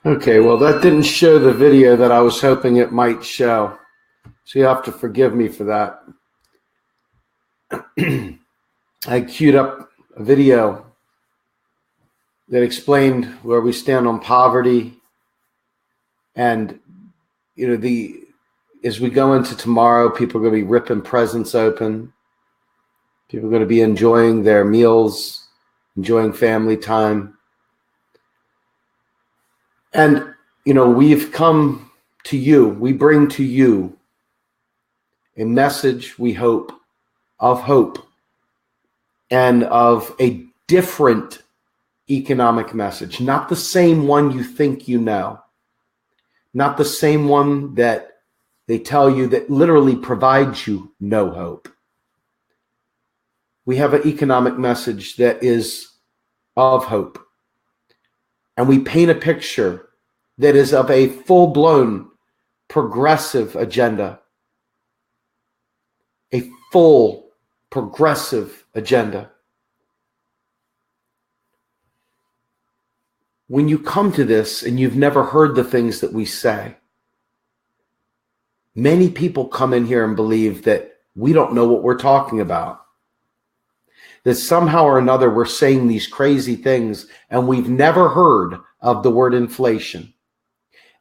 Okay, well, that didn't show the video that I was hoping it might show. So you have to forgive me for that. I queued up a video that explained where we stand on poverty. And, you know, as we go into tomorrow, people are going to be ripping presents open. People are going to be enjoying their meals, enjoying family time. And, you know, we've come to you, we bring to you a message, we hope, of hope and of a different economic message, not the same one you think you know, not the same one that they tell you that literally provides you no hope. We have an economic message that is of hope. And we paint a picture that is of a full-blown progressive agenda. A full progressive agenda. When you come to this and you've never heard the things that we say, many people come in here and believe that we don't know what we're talking about. That somehow or another we're saying these crazy things and we've never heard of the word inflation.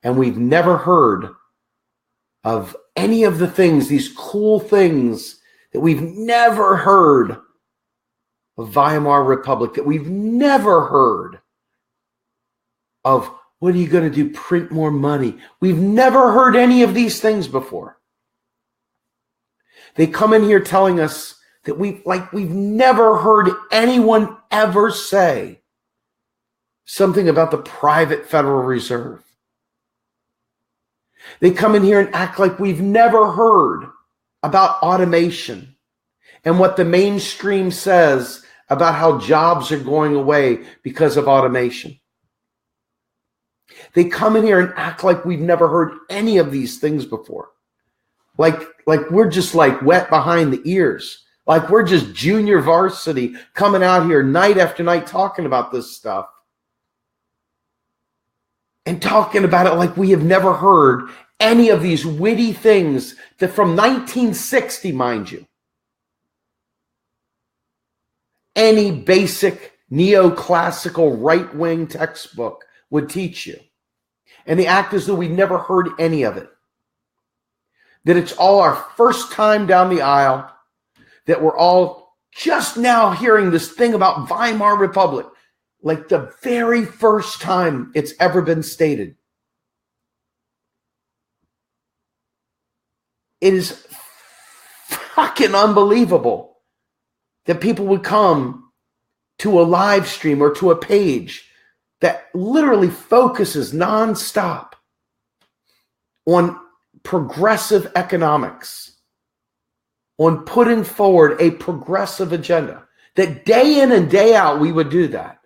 And we've never heard of any of the things, these cool things that we've never heard of Weimar Republic, that we've never heard of what are you going to do, print more money. We've never heard any of these things before. They come in here telling us that we've never heard anyone ever say something about the private Federal Reserve. They come in here and act like we've never heard about automation and what the mainstream says about how jobs are going away because of automation. They come in here and act like we've never heard any of these things before. Like we're just like wet behind the ears. Like we're just junior varsity coming out here night after night talking about this stuff. And talking about it like we have never heard any of these witty things that from 1960, mind you, any basic neoclassical right-wing textbook would teach you. And the act as though we've never heard any of it. That it's all our first time down the aisle, that we're all just now hearing this thing about Weimar Republic, like the very first time it's ever been stated. It is fucking unbelievable that people would come to a live stream or to a page that literally focuses nonstop on progressive economics, on putting forward a progressive agenda, that day in and day out we would do that.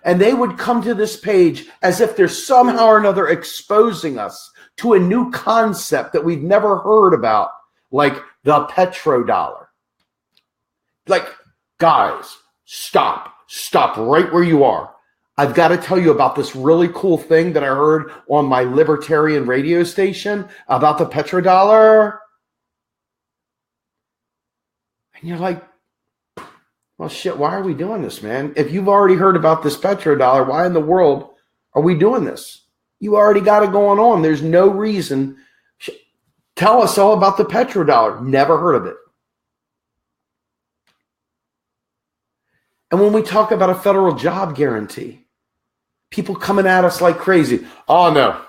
And they would come to this page as if they're somehow or another exposing us to a new concept that we've never heard about, like the petrodollar. Like, guys, stop right where you are. I've got to tell you about this really cool thing that I heard on my libertarian radio station about the petrodollar. And you're like, well, shit, why are we doing this, man? If you've already heard about this petrodollar, why in the world are we doing this? You already got it going on. There's no reason. Tell us all about the petrodollar. Never heard of it. And when we talk about a federal job guarantee, people coming at us like crazy. Oh, no.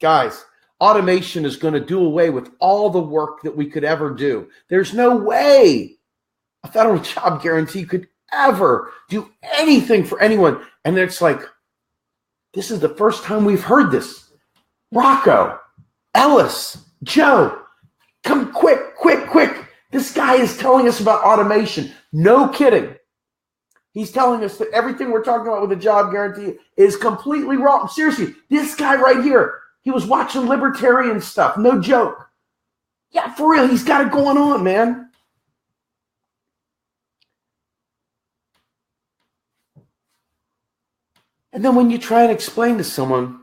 Guys, automation is going to do away with all the work that we could ever do. There's no way a federal job guarantee could ever do anything for anyone. And it's like, this is the first time we've heard this. Rocco, Ellis, Joe, come quick. This guy is telling us about automation. No kidding. He's telling us that everything we're talking about with the job guarantee is completely wrong. Seriously, this guy right here, he was watching libertarian stuff. No joke. Yeah, for real. He's got it going on, man. And then when you try and explain to someone,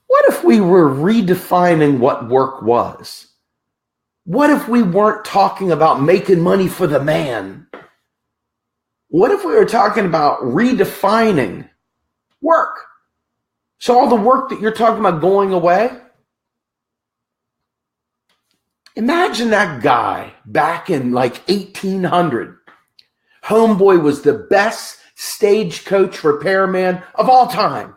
what if we were redefining what work was? What if we weren't talking about making money for the man? What if we were talking about redefining work? So all the work that you're talking about going away, imagine that guy back in like 1800. Homeboy was the best stagecoach repairman of all time.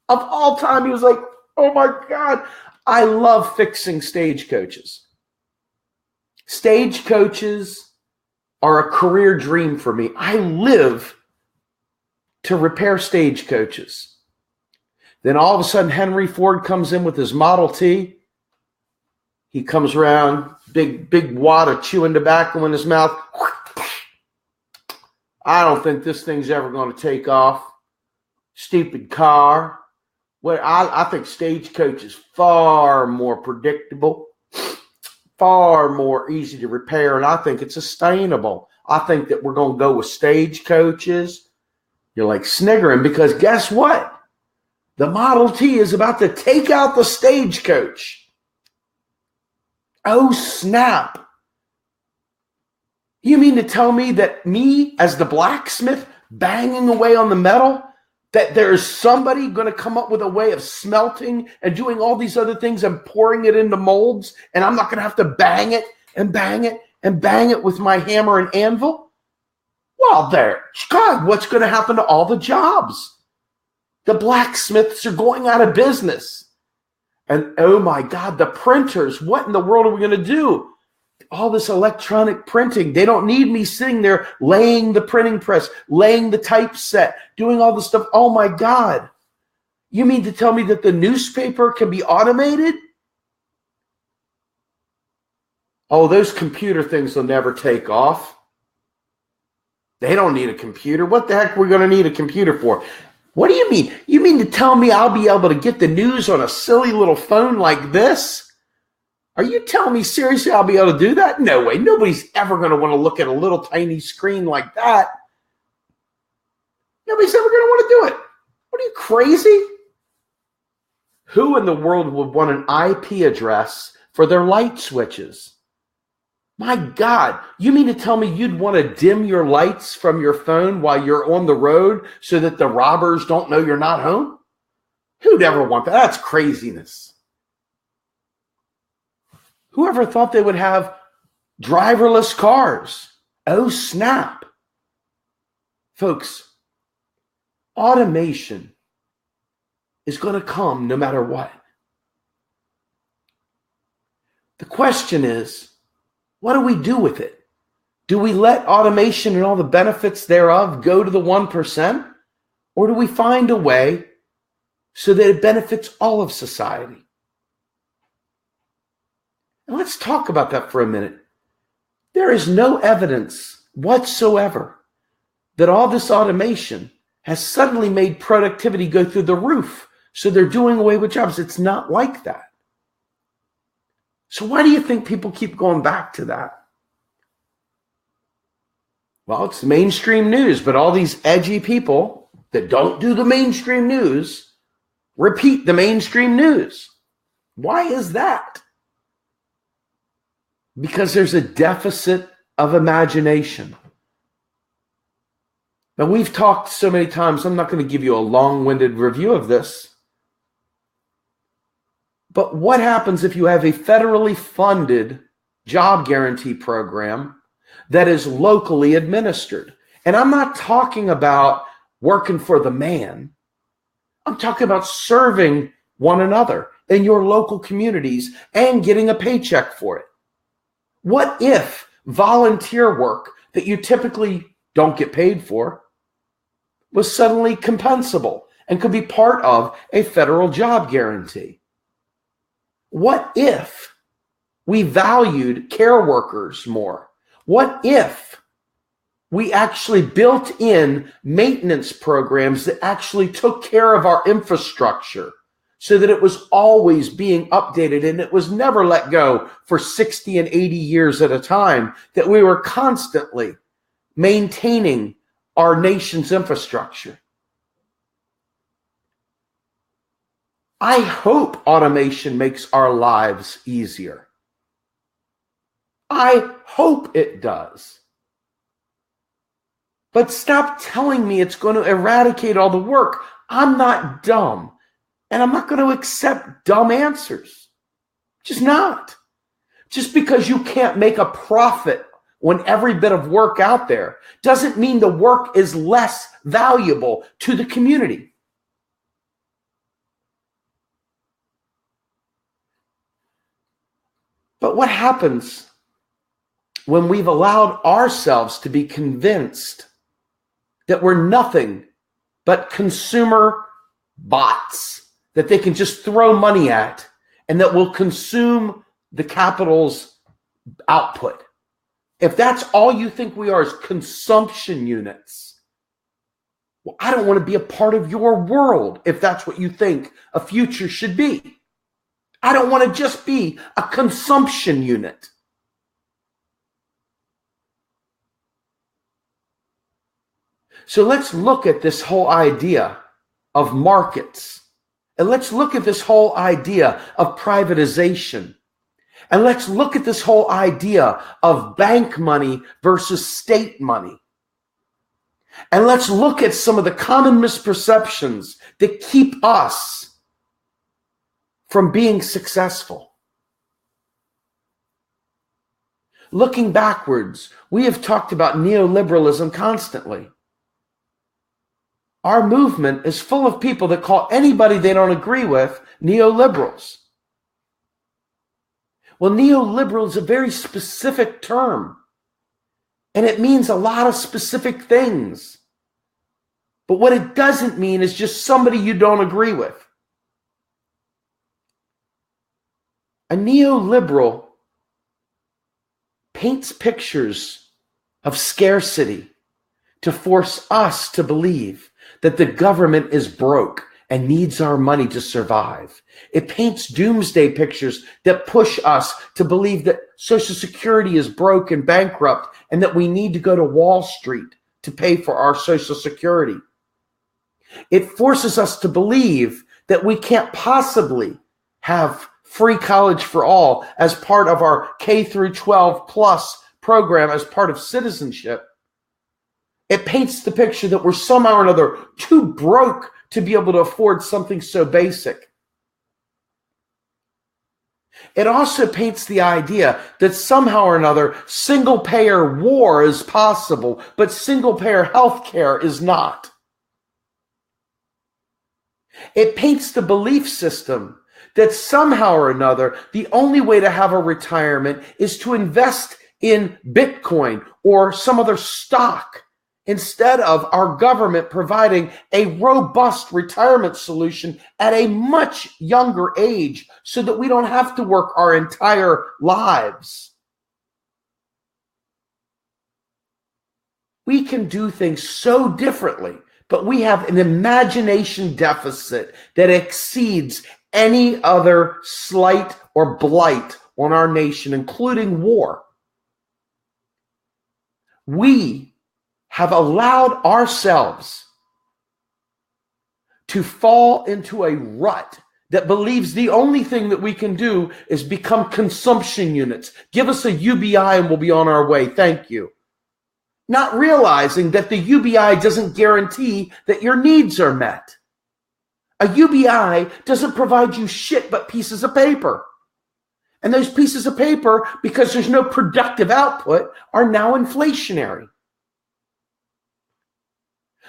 Of all time, he was like, oh my God, I love fixing stagecoaches. Stagecoaches are a career dream for me. I live to repair stagecoaches. Then all of a sudden, Henry Ford comes in with his Model T. He comes around, big wad of chewing tobacco in his mouth. I don't think this thing's ever going to take off. Stupid car. Well, I think Stagecoach is far more predictable, far more easy to repair, and I think it's sustainable. I think that we're going to go with Stagecoaches. You're like sniggering because guess what? The Model T is about to take out the Stagecoach. Oh, snap. You mean to tell me that me, as the blacksmith, banging away on the metal, that there is somebody going to come up with a way of smelting and doing all these other things and pouring it into molds, and I'm not going to have to bang it and bang it and bang it with my hammer and anvil? Well, there, God, what's going to happen to all the jobs? The blacksmiths are going out of business. And oh my God, the printers, what in the world are we going to do? All this electronic printing. They don't need me sitting there laying the printing press, laying the typeset, doing all this stuff. Oh my God. You mean to tell me that the newspaper can be automated? Oh, those computer things will never take off. They don't need a computer. What the heck are we going to need a computer for? What do you mean? You mean to tell me I'll be able to get the news on a silly little phone like this? Are you telling me seriously I'll be able to do that? No way. Nobody's ever going to want to look at a little tiny screen like that. Nobody's ever going to want to do it. What are you, crazy? Who in the world would want an IP address for their light switches? My God, you mean to tell me you'd want to dim your lights from your phone while you're on the road so that the robbers don't know you're not home? Who'd ever want that? That's craziness. Whoever thought they would have driverless cars? Oh, snap. Folks, automation is going to come no matter what. The question is, what do we do with it? Do we let automation and all the benefits thereof go to the 1%? Or do we find a way so that it benefits all of society? And let's talk about that for a minute. There is no evidence whatsoever that all this automation has suddenly made productivity go through the roof, so they're doing away with jobs. It's not like that. So why do you think people keep going back to that? Well, it's mainstream news, but all these edgy people that don't do the mainstream news repeat the mainstream news. Why is that? Because there's a deficit of imagination. Now, we've talked so many times, I'm not going to give you a long-winded review of this. But what happens if you have a federally funded job guarantee program that is locally administered? And I'm not talking about working for the man. I'm talking about serving one another in your local communities and getting a paycheck for it. What if volunteer work that you typically don't get paid for was suddenly compensable and could be part of a federal job guarantee? What if we valued care workers more? What if we actually built in maintenance programs that actually took care of our infrastructure so that it was always being updated and it was never let go for 60 and 80 years at a time, that we were constantly maintaining our nation's infrastructure? I hope automation makes our lives easier. I hope it does. But stop telling me it's going to eradicate all the work. I'm not dumb. And I'm not going to accept dumb answers. Just not. Just because you can't make a profit on every bit of work out there doesn't mean the work is less valuable to the community. But what happens when we've allowed ourselves to be convinced that we're nothing but consumer bots that they can just throw money at and that will consume the capital's output? If that's all you think we are, is consumption units, well, I don't want to be a part of your world if that's what you think a future should be. I don't want to just be a consumption unit. So let's look at this whole idea of markets. And let's look at this whole idea of privatization. And let's look at this whole idea of bank money versus state money. And let's look at some of the common misperceptions that keep us from being successful. Looking backwards, we have talked about neoliberalism constantly. Our movement is full of people that call anybody they don't agree with neoliberals. Well, neoliberal is a very specific term, and it means a lot of specific things. But what it doesn't mean is just somebody you don't agree with. A neoliberal paints pictures of scarcity to force us to believe that the government is broke and needs our money to survive. It paints doomsday pictures that push us to believe that Social Security is broke and bankrupt and that we need to go to Wall Street to pay for our Social Security. It forces us to believe that we can't possibly have free college for all as part of our K through 12 plus program, as part of citizenship. It paints the picture that we're somehow or another too broke to be able to afford something so basic. It also paints the idea that somehow or another single-payer war is possible, but single-payer healthcare is not. It paints the belief system that somehow or another the only way to have a retirement is to invest in Bitcoin or some other stock, instead of our government providing a robust retirement solution at a much younger age so that we don't have to work our entire lives. We can do things so differently, but we have an imagination deficit that exceeds any other slight or blight on our nation, including war. We have allowed ourselves to fall into a rut that believes the only thing that we can do is become consumption units. Give us a UBI and we'll be on our way. Thank you. Not realizing that the UBI doesn't guarantee that your needs are met. A UBI doesn't provide you shit but pieces of paper. And those pieces of paper, because there's no productive output, are now inflationary.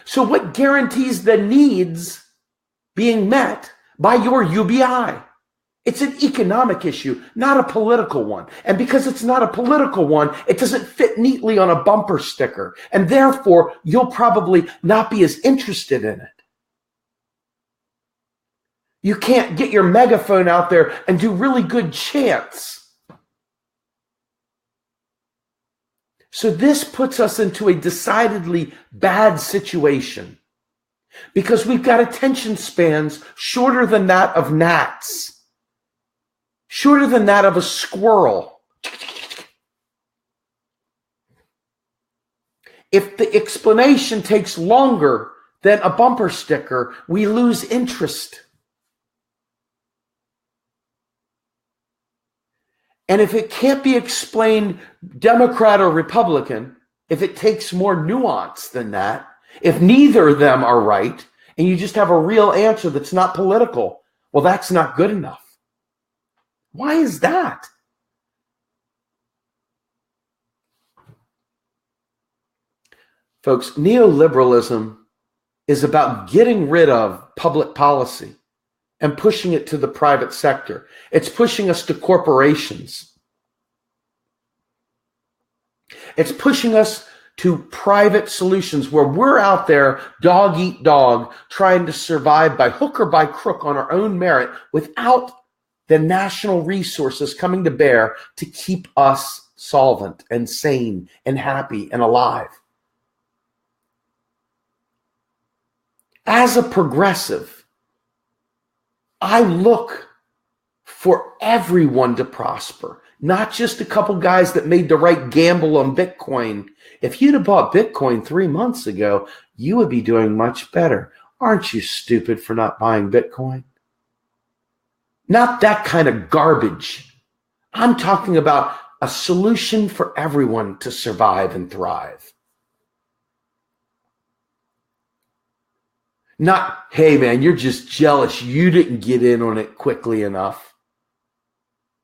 So what guarantees the needs being met by your UBI? It's an economic issue, not a political one. And because it's not a political one, it doesn't fit neatly on a bumper sticker. And therefore, you'll probably not be as interested in it. You can't get your megaphone out there and do really good chants. So this puts us into a decidedly bad situation because we've got attention spans shorter than that of gnats, shorter than that of a squirrel. If the explanation takes longer than a bumper sticker, we lose interest. And if it can't be explained Democrat or Republican, if it takes more nuance than that, if neither of them are right, and you just have a real answer that's not political, well, that's not good enough. Why is that? Folks, neoliberalism is about getting rid of public policy and pushing it to the private sector. It's pushing us to corporations. It's pushing us to private solutions where we're out there dog eat dog trying to survive by hook or by crook on our own merit without the national resources coming to bear to keep us solvent and sane and happy and alive. As a progressive, I look for everyone to prosper, not just a couple guys that made the right gamble on Bitcoin. If you'd have bought Bitcoin 3 months ago, you would be doing much better. Aren't you stupid for not buying Bitcoin? Not that kind of garbage. I'm talking about a solution for everyone to survive and thrive. Not, hey man, you're just jealous you didn't get in on it quickly enough.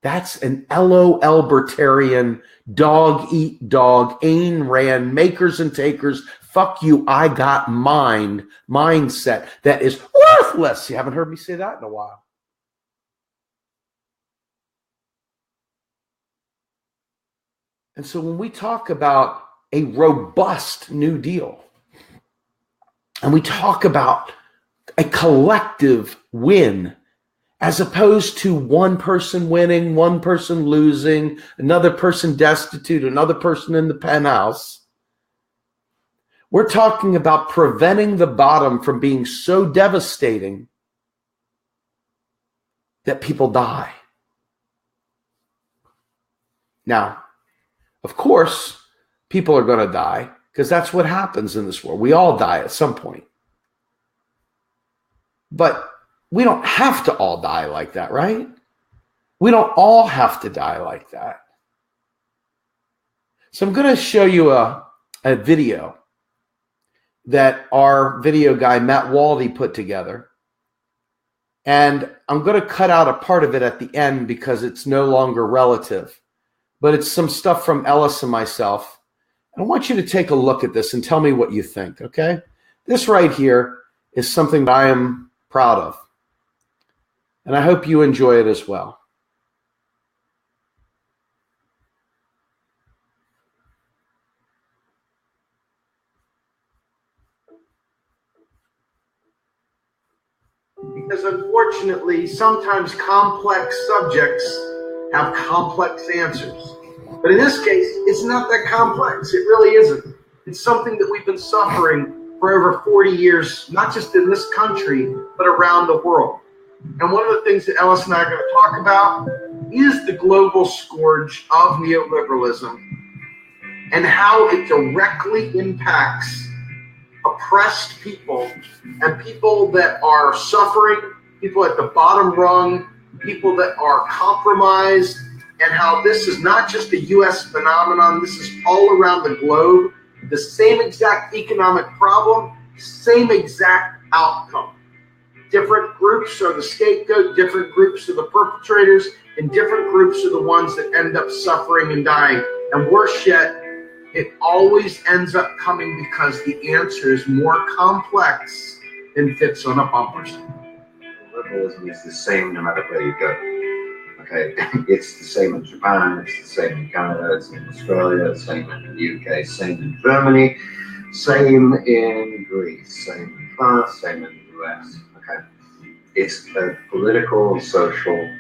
That's an LOL libertarian, dog eat dog, Ayn Rand, makers and takers, fuck you, I got mine mindset that is worthless. You haven't heard me say that in a while. And so when we talk about a robust New Deal, and we talk about a collective win, as opposed to one person winning, one person losing, another person destitute, another person in the penthouse. We're talking about preventing the bottom from being so devastating that people die. Now, of course, people are going to die because that's what happens in this world. We all die at some point. But we don't have to all die like that, right? We don't all have to die like that. So I'm going to show you a video that our video guy, Matt Waldy, put together. And I'm going to cut out a part of it at the end because it's no longer relative. But it's some stuff from Ellis and myself. I want you to take a look at this and tell me what you think, okay? This right here is something that I am proud of. And I hope you enjoy it as well. Because unfortunately, sometimes complex subjects have complex answers. But in this case, it's not that complex. It really isn't. It's something that we've been suffering for over 40 years, not just in this country, but around the world. And one of the things that Ellis and I are going to talk about is the global scourge of neoliberalism and how it directly impacts oppressed people and people that are suffering, people at the bottom rung, people that are compromised, and how this is not just a U.S. phenomenon. This is all around the globe. The same exact economic problem, same exact outcome. Different groups are the scapegoat, different groups are the perpetrators, and different groups are the ones that end up suffering and dying. And worse yet, it always ends up coming because the answer is more complex than fits on a bumper sticker. Liberalism is the same no matter where you go. Okay, it's the same in Japan, it's the same in Canada, it's in Australia, same in the UK, same in Germany, same in Greece, same in France, same in the US. Okay, it's a political, social,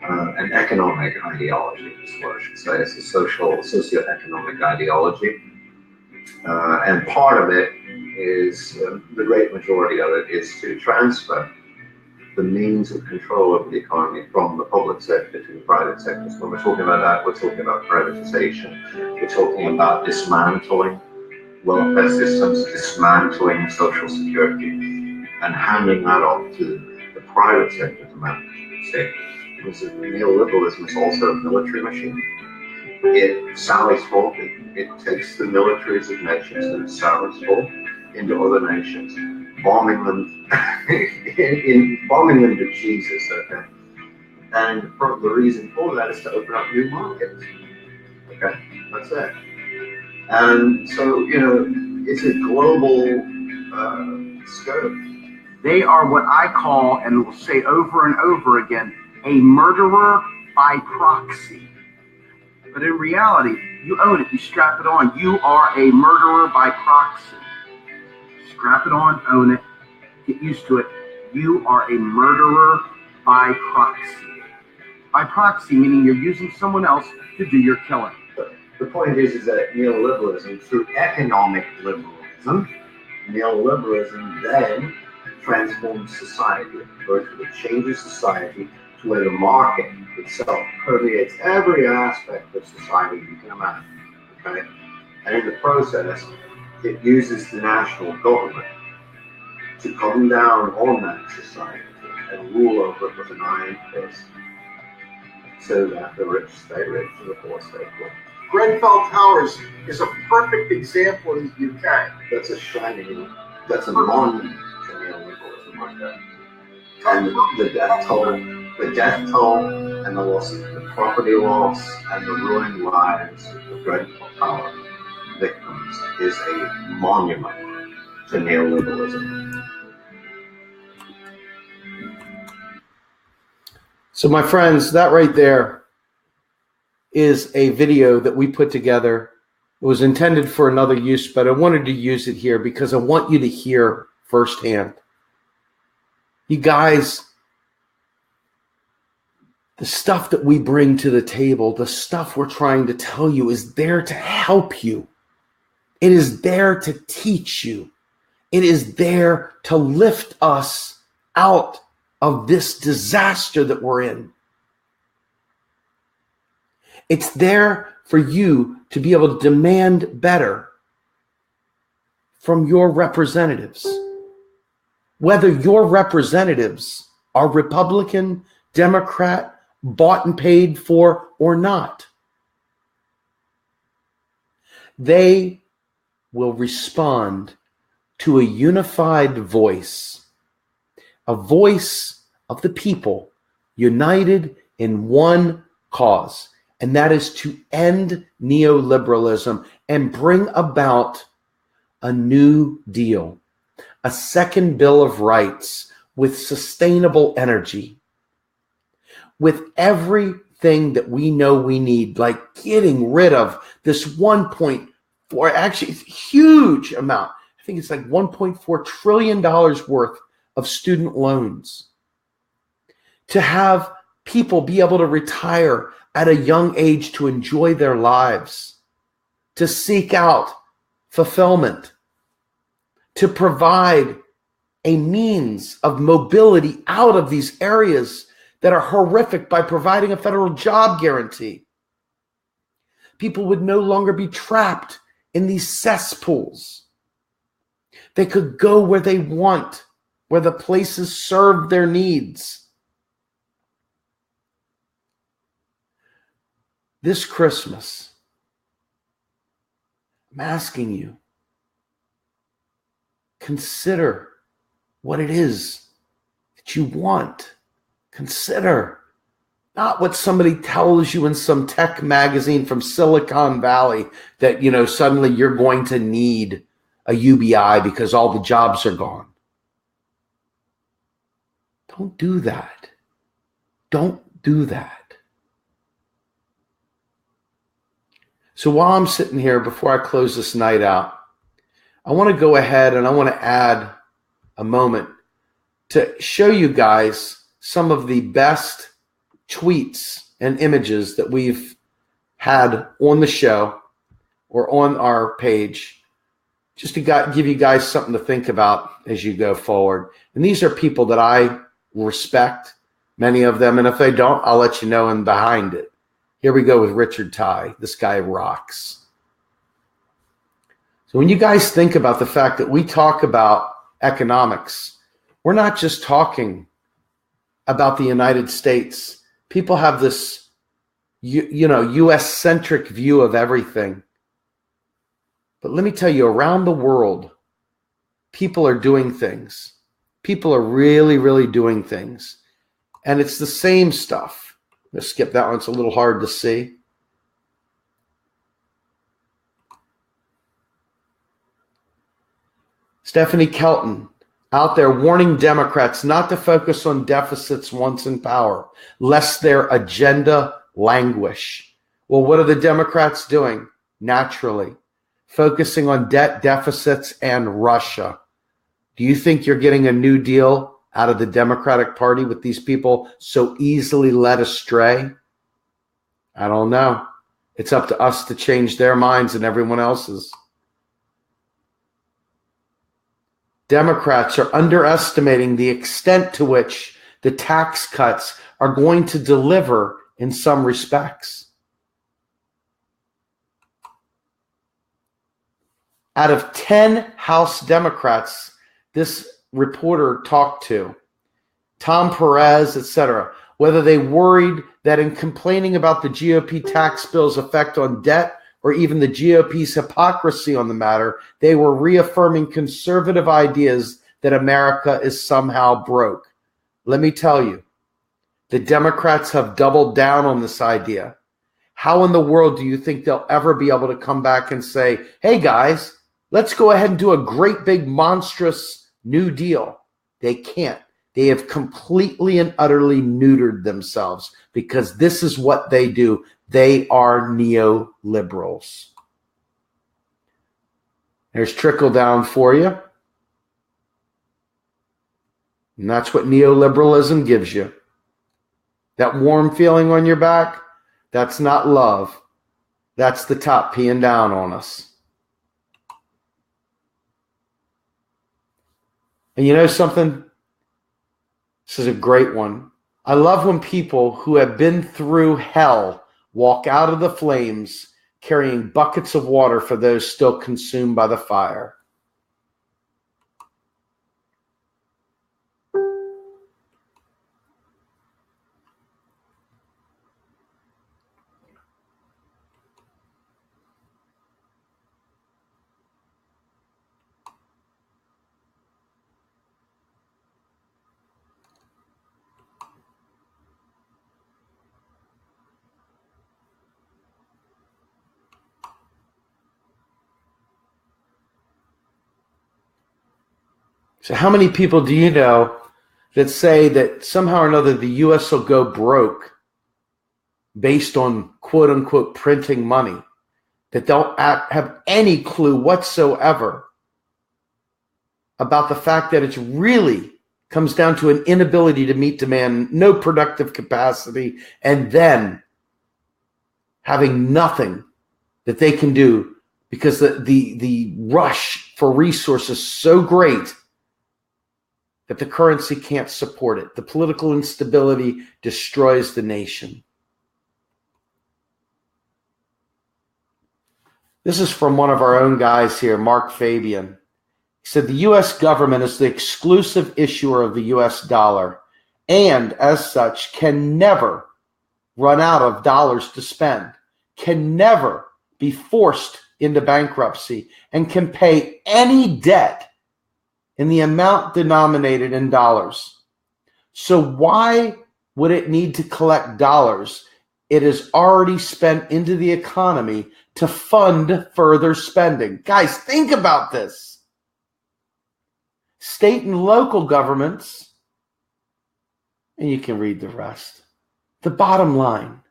and economic ideology, is what I should say. It's a socio-economic ideology, and part of it is, the great majority of it is to transfer the means of control of the economy from the public sector to the private sector. So when we're talking about that, we're talking about privatization. We're talking about dismantling welfare systems, dismantling social security, and handing that off to the private sector to manage. Because neoliberalism is also a military machine. It sallies forth, it takes the militaries of nations and it sallies forth into other nations, bombing them, bombing them to Jesus, okay? And the reason for that is to open up new markets, okay? That's it. And so, you know, it's a global scope. They are what I call, and will say over and over again, a murderer by proxy. But in reality, you own it, you strap it on. You are a murderer by proxy. Strap it on, own it, get used to it. You are a murderer by proxy. By proxy, meaning you're using someone else to do your killing. The point is that neoliberalism, through economic liberalism, neoliberalism then transforms society, virtually changes society to where the market itself permeates every aspect of society you can imagine. Okay? And in the process, it uses the national government to come down on that society and rule over it with an iron fist, so that the rich stay rich and the poor stay poor. Grenfell Towers is a perfect example in the UK. That's a monument to neoliberalism right there. And the death toll, and the loss of the property loss and the ruined lives of the Grenfell Tower victims is a monument to neoliberalism. So my friends, that right there is a video that we put together. It was intended for another use, but I wanted to use it here because I want you to hear firsthand. You guys, the stuff that we bring to the table, the stuff we're trying to tell you is there to help you. It is there to teach you. It is there to lift us out of this disaster that we're in. It's there for you to be able to demand better from your representatives. Whether your representatives are Republican, Democrat, bought and paid for or not, they will respond to a unified voice, a voice of the people united in one cause, and that is to end neoliberalism and bring about a new deal, a second Bill of Rights with sustainable energy, with everything that we know we need, like getting rid of this 1.4, actually it's a huge amount. I think it's like $1.4 trillion worth of student loans, to have people be able to retire at a young age to enjoy their lives, to seek out fulfillment, to provide a means of mobility out of these areas that are horrific by providing a federal job guarantee. People would no longer be trapped in these cesspools. They could go where they want, where the places serve their needs. This Christmas, I'm asking you, consider what it is that you want. Consider not what somebody tells you in some tech magazine from Silicon Valley that, suddenly you're going to need a UBI because all the jobs are gone. Don't do that. Don't do that. So while I'm sitting here, before I close this night out, I want to go ahead and I want to add a moment to show you guys some of the best tweets and images that we've had on the show or on our page, just to give you guys something to think about as you go forward. And these are people that I respect, many of them. And if they don't, I'll let you know in behind it. Here we go with Richard Tye. This guy rocks. So when you guys think about the fact that we talk about economics, we're not just talking about the United States. People have this, US-centric view of everything. But let me tell you, around the world, people are doing things. People are really, really doing things. And it's the same stuff. Let's skip that one. It's a little hard to see. Stephanie Kelton out there warning Democrats not to focus on deficits once in power, lest their agenda languish. Well, what are the Democrats doing? Naturally, focusing on debt deficits and Russia. Do you think you're getting a new deal out of the Democratic Party with these people so easily led astray? I don't know. It's up to us to change their minds and everyone else's. Democrats are underestimating the extent to which the tax cuts are going to deliver in some respects. Out of 10 House Democrats this reporter talked to, Tom Perez, etc., whether they worried that in complaining about the GOP tax bill's effect on debt or even the GOP's hypocrisy on the matter, they were reaffirming conservative ideas that America is somehow broke. Let me tell you, the Democrats have doubled down on this idea. How in the world do you think they'll ever be able to come back and say, hey guys, let's go ahead and do a great big monstrous New Deal? They can't. They have completely and utterly neutered themselves because this is what they do. They are neoliberals. There's trickle down for you. And that's what neoliberalism gives you. That warm feeling on your back, that's not love. That's the top peeing down on us. And you know something? This is a great one. I love when people who have been through hell walk out of the flames carrying buckets of water for those still consumed by the fire. So how many people do you know that say that somehow or another the U.S. will go broke based on quote unquote printing money, that don't have any clue whatsoever about the fact that it's really comes down to an inability to meet demand, no productive capacity, and then having nothing that they can do because the rush for resources is so great that the currency can't support it. The political instability destroys the nation. This is from one of our own guys here, Mark Fabian. He said, the U.S. government is the exclusive issuer of the U.S. dollar and, as such, can never run out of dollars to spend, can never be forced into bankruptcy, and can pay any debt in the amount denominated in dollars. So why would it need to collect dollars it has already spent into the economy to fund further spending? Guys, think about this. State and local governments, and you can read the rest. The bottom line.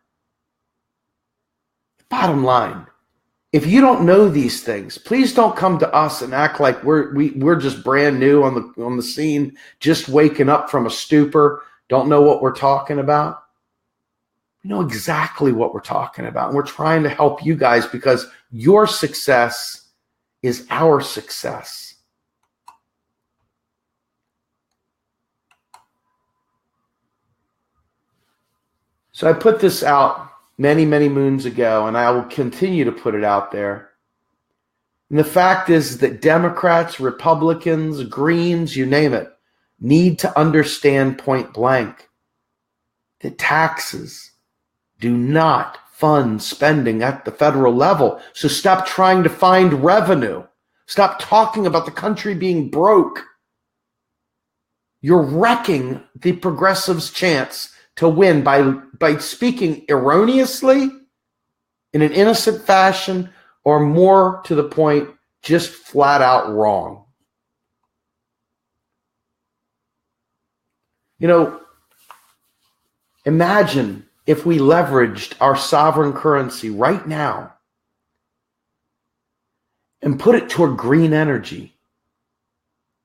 If you don't know these things, please don't come to us and act like we're just brand new on the scene, just waking up from a stupor, don't know what we're talking about. We know exactly what we're talking about, and we're trying to help you guys because your success is our success. So I put this out many, many moons ago, and I will continue to put it out there. And the fact is that Democrats, Republicans, Greens, you name it, need to understand point blank that taxes do not fund spending at the federal level. So stop trying to find revenue. Stop talking about the country being broke. You're wrecking the progressives' chance to win by speaking erroneously in an innocent fashion, or more to the point, just flat out wrong. You know, imagine if we leveraged our sovereign currency right now and put it toward green energy.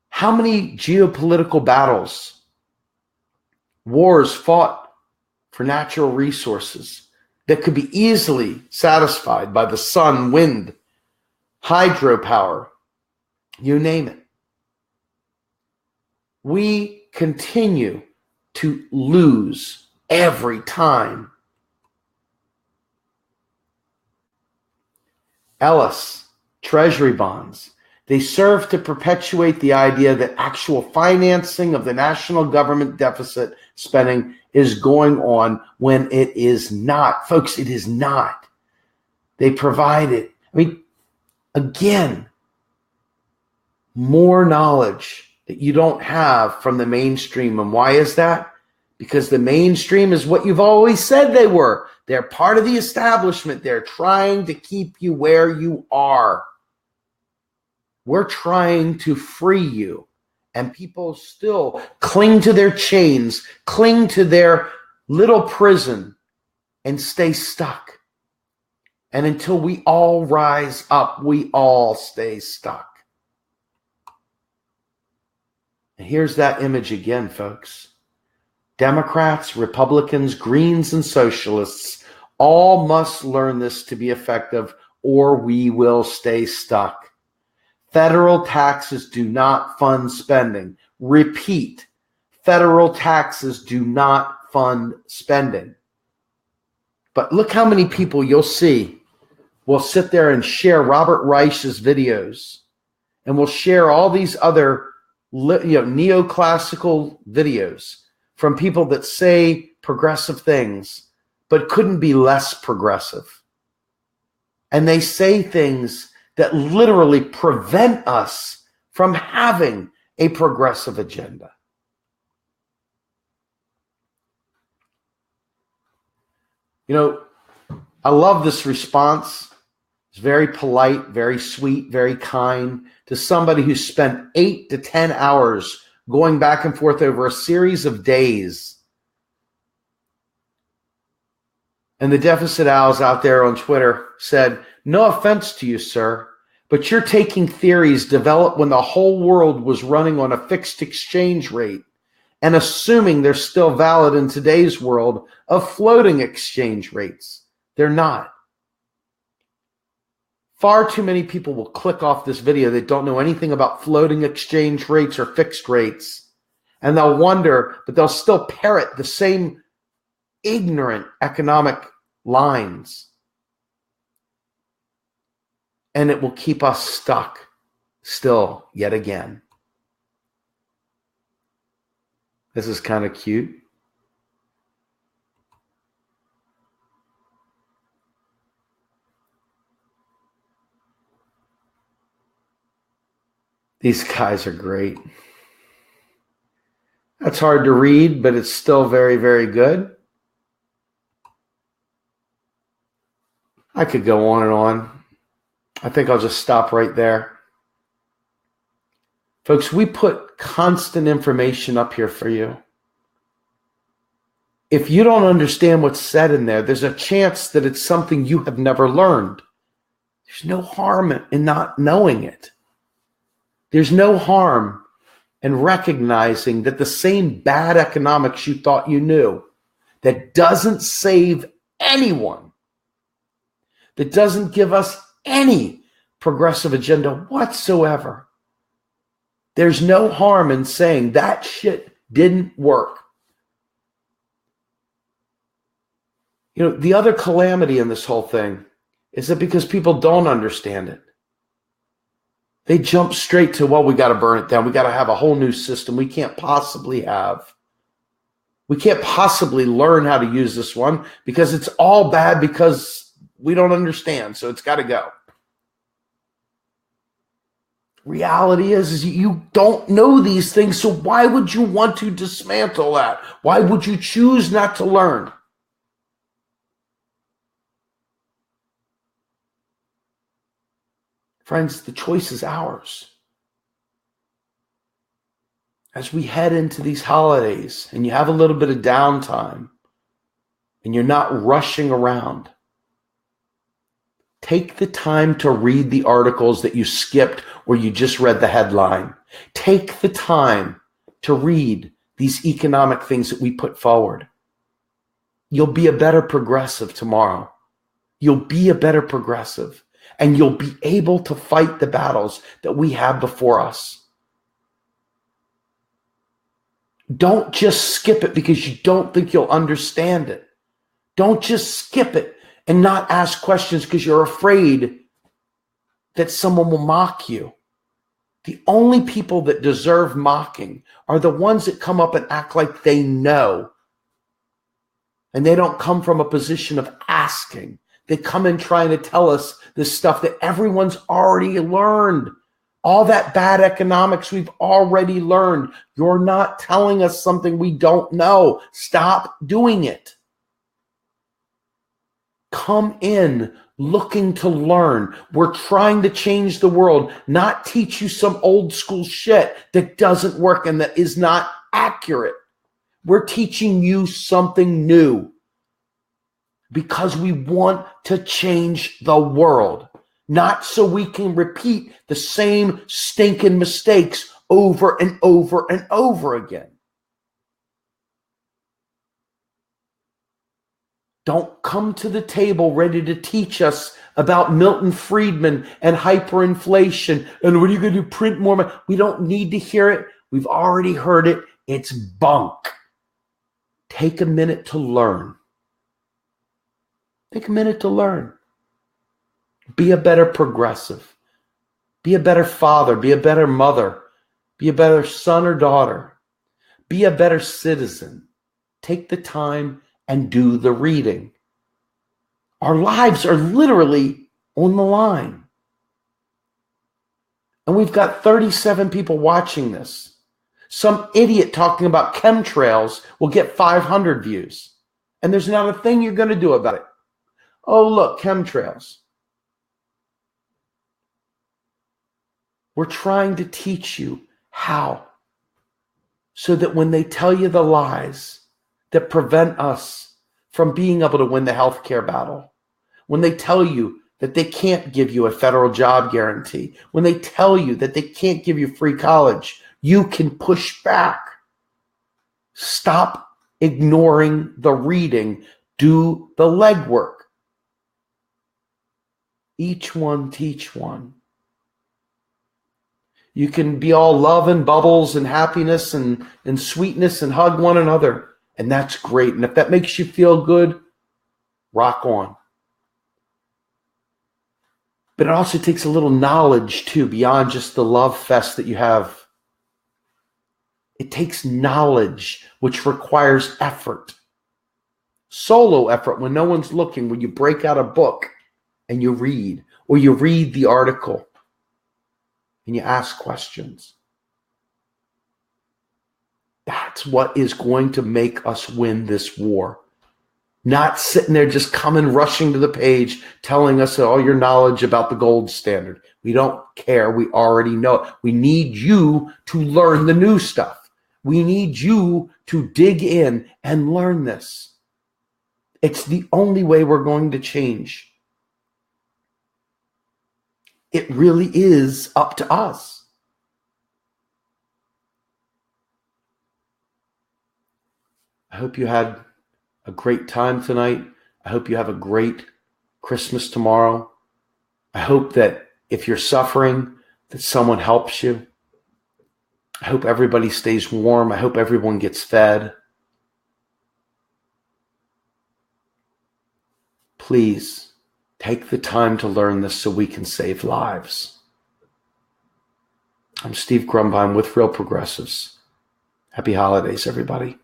How many geopolitical battles, wars fought for natural resources that could be easily satisfied by the sun, wind, hydropower, you name it. We continue to lose every time. Ellis, treasury bonds, they serve to perpetuate the idea that actual financing of the national government deficit spending is going on when it is not. Folks, it is not. They provide it. I mean, again, more knowledge that you don't have from the mainstream. And why is that? Because the mainstream is what you've always said they were. They're part of the establishment. They're trying to keep you where you are. We're trying to free you. And people still cling to their chains, cling to their little prison, and stay stuck. And until we all rise up, we all stay stuck. And here's that image again, folks. Democrats, Republicans, Greens, and Socialists all must learn this to be effective, or we will stay stuck. Federal taxes do not fund spending. Repeat, federal taxes do not fund spending. But look how many people you'll see will sit there and share Robert Reich's videos, and will share all these other neoclassical videos from people that say progressive things, but couldn't be less progressive. And they say things that literally prevent us from having a progressive agenda. I love this response. It's very polite, very sweet, very kind to somebody who spent 8 to 10 hours going back and forth over a series of days. And the Deficit Owls out there on Twitter said, "No offense to you, sir, but you're taking theories developed when the whole world was running on a fixed exchange rate and assuming they're still valid in today's world of floating exchange rates. They're not." Far too many people will click off this video that don't know anything about floating exchange rates or fixed rates. And they'll wonder, but they'll still parrot the same ignorant economic lines. And it will keep us stuck still yet again. This is kind of cute. These guys are great. That's hard to read, but it's still very, very good. I could go on and on. I think I'll just stop right there. Folks, we put constant information up here for you. If you don't understand what's said in there, there's a chance that it's something you have never learned. There's no harm in not knowing it. There's no harm in recognizing that the same bad economics you thought you knew, that doesn't save anyone, that doesn't give us any progressive agenda whatsoever. There's no harm in saying that shit didn't work. The other calamity in this whole thing is that because people don't understand it, they jump straight to, well, we got to burn it down. We got to have a whole new system we can't possibly have. We can't possibly learn how to use this one because it's all bad because we don't understand. So it's got to go. Reality is you don't know these things. So why would you want to dismantle that? Why would you choose not to learn? Friends, the choice is ours. As we head into these holidays and you have a little bit of downtime and you're not rushing around, take the time to read the articles that you skipped or you just read the headline. Take the time to read these economic things that we put forward. You'll be a better progressive tomorrow. You'll be a better progressive. And you'll be able to fight the battles that we have before us. Don't just skip it because you don't think you'll understand it. Don't just skip it and not ask questions because you're afraid that someone will mock you. The only people that deserve mocking are the ones that come up and act like they know. And they don't come from a position of asking. They come in trying to tell us this stuff that everyone's already learned. All that bad economics we've already learned. You're not telling us something we don't know. Stop doing it. Come in looking to learn. We're trying to change the world, not teach you some old school shit that doesn't work and that is not accurate. We're teaching you something new. Because we want to change the world, not so we can repeat the same stinking mistakes over and over and over again. Don't come to the table ready to teach us about Milton Friedman and hyperinflation and what are you going to do, print more money? We don't need to hear it. We've already heard it. It's bunk. Take a minute to learn. Take a minute to learn. Be a better progressive. Be a better father. Be a better mother. Be a better son or daughter. Be a better citizen. Take the time and do the reading. Our lives are literally on the line. And we've got 37 people watching this. Some idiot talking about chemtrails will get 500 views. And there's not a thing you're going to do about it. Oh, look, chemtrails. We're trying to teach you how, so that when they tell you the lies that prevent us from being able to win the healthcare battle, when they tell you that they can't give you a federal job guarantee, when they tell you that they can't give you free college, you can push back. Stop ignoring the reading. Do the legwork. Each one teach one. You can be all love and bubbles and happiness and sweetness and hug one another. And that's great. And if that makes you feel good, rock on. But it also takes a little knowledge too, beyond just the love fest that you have. It takes knowledge, which requires effort. Solo effort, when no one's looking, when you break out a book and you read, or you read the article and you ask questions. That's what is going to make us win this war. Not sitting there just coming, rushing to the page, telling us all your knowledge about the gold standard. We don't care. We already know it. We need you to learn the new stuff. We need you to dig in and learn this. It's the only way we're going to change. It really is up to us. I hope you had a great time tonight. I hope you have a great Christmas tomorrow. I hope that if you're suffering, that someone helps you. I hope everybody stays warm. I hope everyone gets fed. Please take the time to learn this so we can save lives. I'm Steve Grumbine with Real Progressives. Happy holidays, everybody.